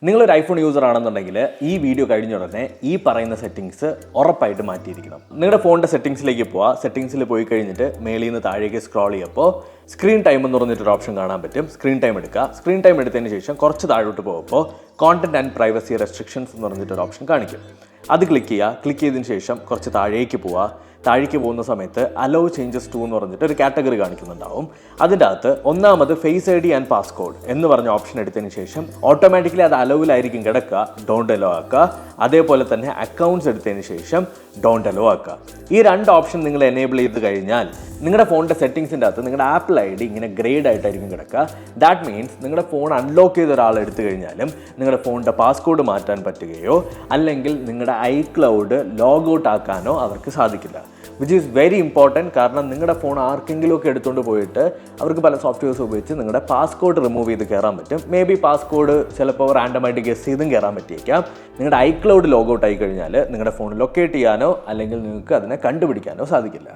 നിങ്ങളൊരു iPhone user ആണെന്നുണ്ടെങ്കിൽ ഈ വീഡിയോ കഴിഞ്ഞ ഉടനെ ഈ പറയുന്ന സെറ്റിംഗ്സ് ഉറപ്പായിട്ട് മാറ്റിയിരിക്കണം. നിങ്ങളുടെ ഫോണിൻ്റെ സെറ്റിംഗ്സിലേക്ക് പോവുക. സെറ്റിംഗ്സിൽ പോയി കഴിഞ്ഞിട്ട് മേളിൽ നിന്ന് താഴേക്ക് സ്ക്രോൾ ചെയ്യുമ്പോൾ സ്ക്രീൻ ടൈം എന്ന് പറഞ്ഞിട്ടൊരു ഓപ്ഷൻ കാണാൻ പറ്റും. സ്ക്രീൻ ടൈം എടുക്കുക. സ്ക്രീൻ ടൈം എടുത്തതിന് ശേഷം കുറച്ച് താഴോട്ട് പോകുമ്പോൾ കോണ്ടന്റ് ആൻഡ് പ്രൈവസി റെസ്ട്രിക്ഷൻസ് എന്ന് പറഞ്ഞിട്ടൊരു ഓപ്ഷൻ കാണിക്കും. അത് ക്ലിക്ക് ചെയ്യുക. ക്ലിക്ക് ചെയ്തതിന് ശേഷം കുറച്ച് താഴേക്ക് പോവുക. താഴേക്ക് പോകുന്ന സമയത്ത് അലോ ചേഞ്ചസ് ടു എന്ന് പറഞ്ഞിട്ട് ഒരു കാറ്റഗറി കാണിക്കുന്നുണ്ടാവും. അതിൻ്റെ അകത്ത് ഒന്നാമത് face I D and passcode എന്ന് പറഞ്ഞ ഓപ്ഷൻ എടുത്തതിന് ശേഷം ഓട്ടോമാറ്റിക്കലി അത് അലോവിലായിരിക്കും കിടക്കുക. ഡോണ്ട് അലോ ആക്കുക. അതേപോലെ തന്നെ അക്കൗണ്ട്സ് എടുത്തതിന് ശേഷം ഡോണ്ട് അലോ ആക്കുക. ഈ രണ്ട് ഓപ്ഷൻ നിങ്ങൾ എനേബിൾ ചെയ്ത് കഴിഞ്ഞാൽ നിങ്ങളുടെ ഫോണിൻ്റെ സെറ്റിംഗ്സിൻ്റെ അകത്ത് നിങ്ങളുടെ ആപ്പിൾ ഐ ഡി ഇങ്ങനെ ഗ്രേഡ് ആയിട്ടായിരിക്കും കിടക്കുക. ദാറ്റ് മീൻസ് നിങ്ങളുടെ ഫോൺ അൺലോക്ക് ചെയ്ത ഒരാൾ എടുത്തു കഴിഞ്ഞാലും നിങ്ങളുടെ ഫോണിൻ്റെ പാസ്കോഡ് മാറ്റാൻ പറ്റുകയോ അല്ലെങ്കിൽ നിങ്ങളുടെ ഐക്ലൗഡ് ലോഗ് ഔട്ട് ആക്കാനോ അവർക്ക് സാധിക്കില്ല. Which is very important. കാരണം നിങ്ങളുടെ ഫോൺ ആർക്കെങ്കിലും ഒക്കെ എടുത്തുകൊണ്ട് പോയിട്ട് അവർക്ക് പല സോഫ്റ്റ്വെയർസ് ഉപയോഗിച്ച് നിങ്ങളുടെ പാസ്കോഡ് റിമൂവ് ചെയ്ത് കയറാൻ പറ്റും. മേ ബി പാസ്കോഡ് ചിലപ്പോൾ റാൻഡമായിട്ട് ഗസ് ചെയ്തും കയറാൻ പറ്റിയേക്കാം. നിങ്ങളുടെ ഐക്ലൗഡ് ലോഗ് ഔട്ട് ആയി കഴിഞ്ഞാൽ നിങ്ങളുടെ ഫോൺ ലൊക്കേറ്റ് ചെയ്യാനോ അല്ലെങ്കിൽ നിങ്ങൾക്ക് അതിനെ കണ്ടുപിടിക്കാനോ സാധിക്കില്ല.